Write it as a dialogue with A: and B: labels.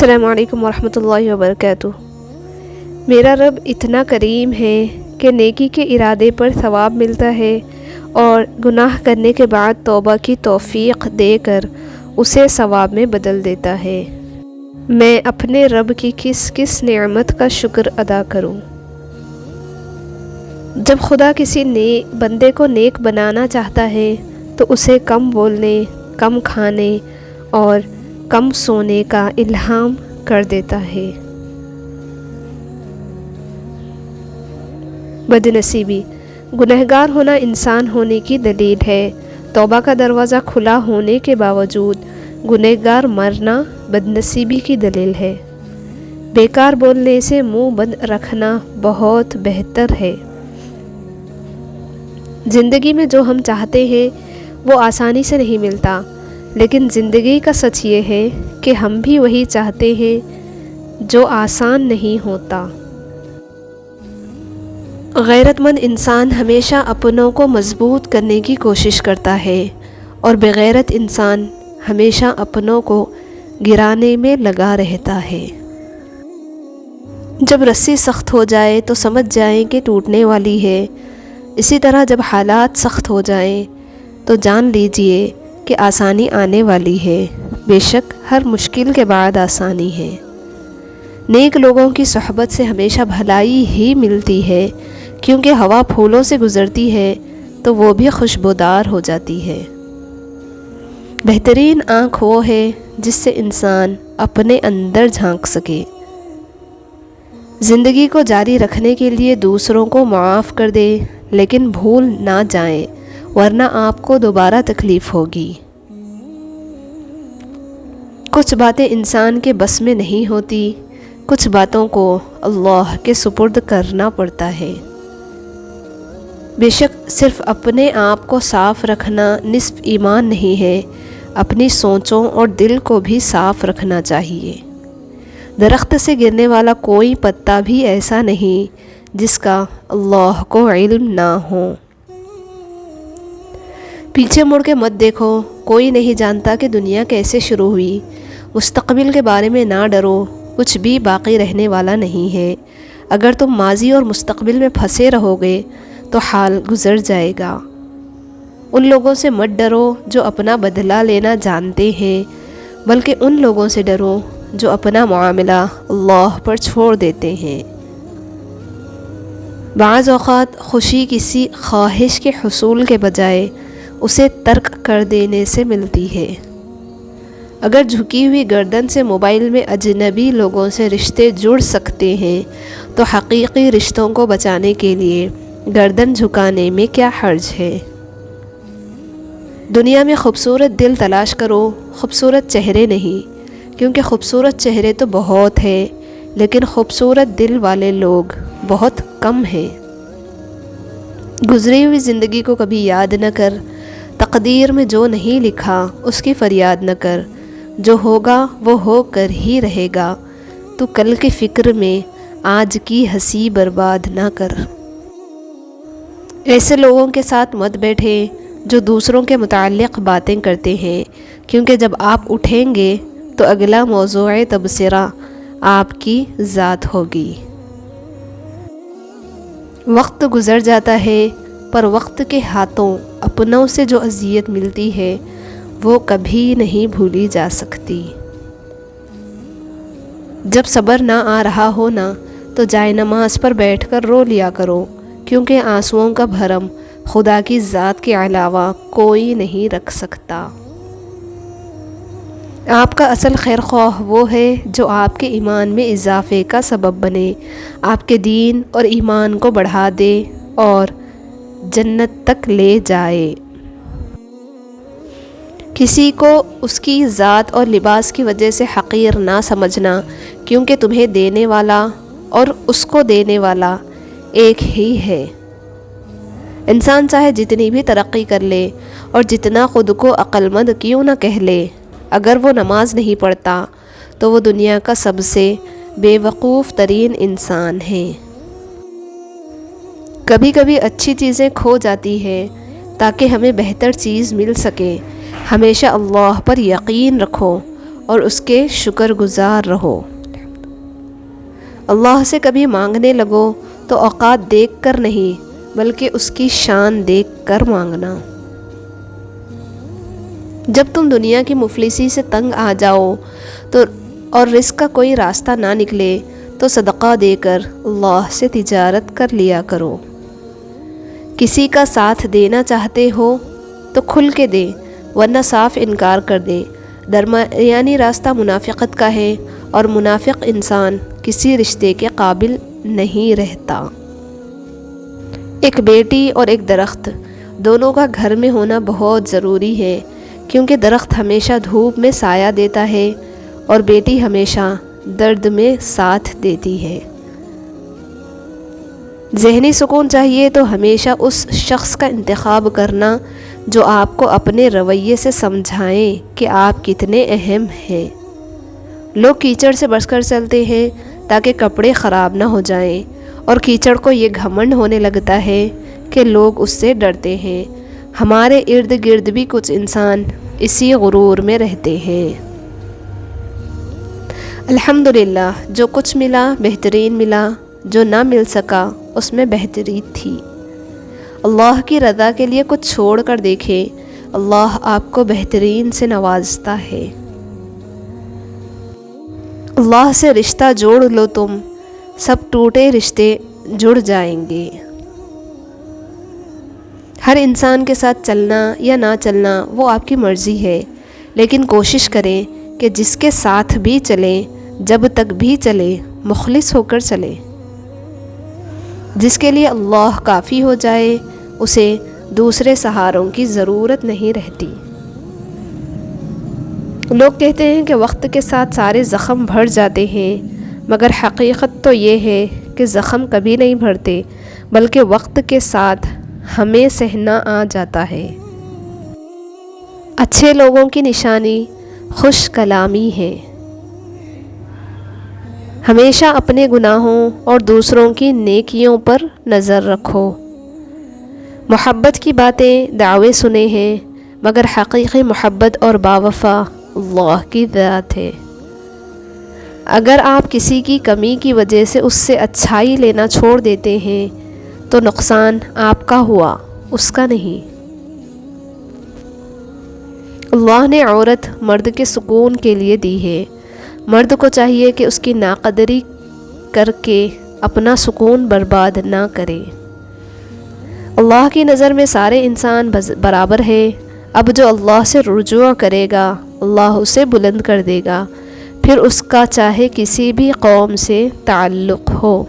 A: السلام علیکم ورحمۃ اللہ وبرکاتہ۔ میرا رب اتنا کریم ہے کہ نیکی کے ارادے پر ثواب ملتا ہے اور گناہ کرنے کے بعد توبہ کی توفیق دے کر اسے ثواب میں بدل دیتا ہے۔ میں اپنے رب کی کس کس نعمت کا شکر ادا کروں۔ جب خدا کسی بندے کو نیک بنانا چاہتا ہے تو اسے کم بولنے، کم کھانے اور کم سونے کا الہام کر دیتا ہے۔ بدنصیبی گنہگار ہونا انسان ہونے کی دلیل ہے۔ توبہ کا دروازہ کھلا ہونے کے باوجود گنہگار مرنا بدنصیبی کی دلیل ہے۔ بیکار بولنے سے منہ بند رکھنا بہت بہتر ہے۔ زندگی میں جو ہم چاہتے ہیں وہ آسانی سے نہیں ملتا، لیکن زندگی کا سچ یہ ہے کہ ہم بھی وہی چاہتے ہیں جو آسان نہیں ہوتا۔ غیرت مند انسان ہمیشہ اپنوں کو مضبوط کرنے کی کوشش کرتا ہے اور بغیرت انسان ہمیشہ اپنوں کو گرانے میں لگا رہتا ہے۔ جب رسی سخت ہو جائے تو سمجھ جائیں کہ ٹوٹنے والی ہے، اسی طرح جب حالات سخت ہو جائیں تو جان لیجئے کہ آسانی آنے والی ہے۔ بے شک ہر مشکل کے بعد آسانی ہے۔ نیک لوگوں کی صحبت سے ہمیشہ بھلائی ہی ملتی ہے، کیونکہ ہوا پھولوں سے گزرتی ہے تو وہ بھی خوشبودار ہو جاتی ہے۔ بہترین آنکھ وہ ہے جس سے انسان اپنے اندر جھانک سکے۔ زندگی کو جاری رکھنے کے لیے دوسروں کو معاف کر دے، لیکن بھول نہ جائیں ورنہ آپ کو دوبارہ تکلیف ہوگی۔ کچھ باتیں انسان کے بس میں نہیں ہوتی، کچھ باتوں کو اللہ کے سپرد کرنا پڑتا ہے۔ بے شک صرف اپنے آپ کو صاف رکھنا نصف ایمان نہیں ہے، اپنی سوچوں اور دل کو بھی صاف رکھنا چاہیے۔ درخت سے گرنے والا کوئی پتا بھی ایسا نہیں جس کا اللہ کو علم نہ ہو۔ پیچھے مڑ کے مت دیکھو، کوئی نہیں جانتا کہ دنیا کیسے شروع ہوئی۔ مستقبل کے بارے میں نہ ڈرو، کچھ بھی باقی رہنے والا نہیں ہے۔ اگر تم ماضی اور مستقبل میں پھنسے رہو گے تو حال گزر جائے گا۔ ان لوگوں سے مت ڈرو جو اپنا بدلہ لینا جانتے ہیں، بلکہ ان لوگوں سے ڈرو جو اپنا معاملہ اللہ پر چھوڑ دیتے ہیں۔ بعض اوقات خوشی کسی خواہش کے حصول کے بجائے اسے ترک کر دینے سے ملتی ہے۔ اگر جھکی ہوئی گردن سے موبائل میں اجنبی لوگوں سے رشتے جڑ سکتے ہیں تو حقیقی رشتوں کو بچانے کے لیے گردن جھکانے میں کیا حرج ہے۔ دنیا میں خوبصورت دل تلاش کرو، خوبصورت چہرے نہیں، کیونکہ خوبصورت چہرے تو بہت ہیں لیکن خوبصورت دل والے لوگ بہت کم ہیں۔ گزری ہوئی زندگی کو کبھی یاد نہ کر، تقدیر میں جو نہیں لکھا اس کی فریاد نہ کر، جو ہوگا وہ ہو کر ہی رہے گا، تو کل کی فکر میں آج کی ہنسی برباد نہ کر۔ ایسے لوگوں کے ساتھ مت بیٹھے جو دوسروں کے متعلق باتیں کرتے ہیں، کیونکہ جب آپ اٹھیں گے تو اگلا موضوع تبصرہ آپ کی ذات ہوگی۔ وقت گزر جاتا ہے پر وقت کے ہاتھوں اپنوں سے جو اذیت ملتی ہے وہ کبھی نہیں بھولی جا سکتی۔ جب صبر نہ آ رہا ہو نا تو جائے نماز پر بیٹھ کر رو لیا کرو، کیونکہ آنسوؤں کا بھرم خدا کی ذات کے علاوہ کوئی نہیں رکھ سکتا۔ آپ کا اصل خیر خواہ وہ ہے جو آپ کے ایمان میں اضافے کا سبب بنے، آپ کے دین اور ایمان کو بڑھا دے اور جنت تک لے جائے۔ کسی کو اس کی ذات اور لباس کی وجہ سے حقیر نہ سمجھنا، کیونکہ تمہیں دینے والا اور اس کو دینے والا ایک ہی ہے۔ انسان چاہے جتنی بھی ترقی کر لے اور جتنا خود کو عقل مند کیوں نہ کہہ لے، اگر وہ نماز نہیں پڑھتا تو وہ دنیا کا سب سے بے وقوف ترین انسان ہے۔ کبھی کبھی اچھی چیزیں کھو جاتی ہیں تاکہ ہمیں بہتر چیز مل سکے۔ ہمیشہ اللہ پر یقین رکھو اور اس کے شکر گزار رہو۔ اللہ سے کبھی مانگنے لگو تو اوقات دیکھ کر نہیں بلکہ اس کی شان دیکھ کر مانگنا۔ جب تم دنیا کی مفلسی سے تنگ آ جاؤ اور رزق کا کوئی راستہ نہ نکلے تو صدقہ دے کر اللہ سے تجارت کر لیا کرو۔ کسی کا ساتھ دینا چاہتے ہو تو کھل کے دے، ورنہ صاف انکار کر دے۔ درمیانی راستہ منافقت کا ہے، اور منافق انسان کسی رشتے کے قابل نہیں رہتا۔ ایک بیٹی اور ایک درخت دونوں کا گھر میں ہونا بہت ضروری ہے، کیونکہ درخت ہمیشہ دھوپ میں سایہ دیتا ہے اور بیٹی ہمیشہ درد میں ساتھ دیتی ہے۔ ذہنی سکون چاہیے تو ہمیشہ اس شخص کا انتخاب کرنا جو آپ کو اپنے رویے سے سمجھائیں کہ آپ کتنے اہم ہیں۔ لوگ کیچڑ سے بچ کر چلتے ہیں تاکہ کپڑے خراب نہ ہو جائیں، اور کیچڑ کو یہ گھمنڈ ہونے لگتا ہے کہ لوگ اس سے ڈرتے ہیں۔ ہمارے ارد گرد بھی کچھ انسان اسی غرور میں رہتے ہیں۔ الحمدللہ، جو کچھ ملا بہترین ملا، جو نہ مل سکا اس میں بہتری تھی۔ اللہ کی رضا کے لیے کچھ چھوڑ کر دیکھیں، اللہ آپ کو بہترین سے نوازتا ہے۔ اللہ سے رشتہ جوڑ لو، تم سب ٹوٹے رشتے جڑ جائیں گے۔ ہر انسان کے ساتھ چلنا یا نہ چلنا وہ آپ کی مرضی ہے، لیکن کوشش کریں کہ جس کے ساتھ بھی چلیں جب تک بھی چلے مخلص ہو کر چلے۔ جس کے لیے اللہ کافی ہو جائے اسے دوسرے سہاروں کی ضرورت نہیں رہتی۔ لوگ کہتے ہیں کہ وقت کے ساتھ سارے زخم بھر جاتے ہیں، مگر حقیقت تو یہ ہے کہ زخم کبھی نہیں بھرتے، بلکہ وقت کے ساتھ ہمیں سہنا آ جاتا ہے۔ اچھے لوگوں کی نشانی خوش کلامی ہے۔ ہمیشہ اپنے گناہوں اور دوسروں کی نیکیوں پر نظر رکھو۔ محبت کی باتیں دعوے سنے ہیں، مگر حقیقی محبت اور باوفا اللہ کی ذات ہے۔ اگر آپ کسی کی کمی کی وجہ سے اس سے اچھائی لینا چھوڑ دیتے ہیں تو نقصان آپ کا ہوا، اس کا نہیں۔ اللہ نے عورت مرد کے سکون کے لیے دی ہے۔ مرد کو چاہیے کہ اس کی ناقدری کر کے اپنا سکون برباد نہ کرے۔ اللہ کی نظر میں سارے انسان برابر ہیں۔ اب جو اللہ سے رجوع کرے گا اللہ اسے بلند کر دے گا، پھر اس کا چاہے کسی بھی قوم سے تعلق ہو۔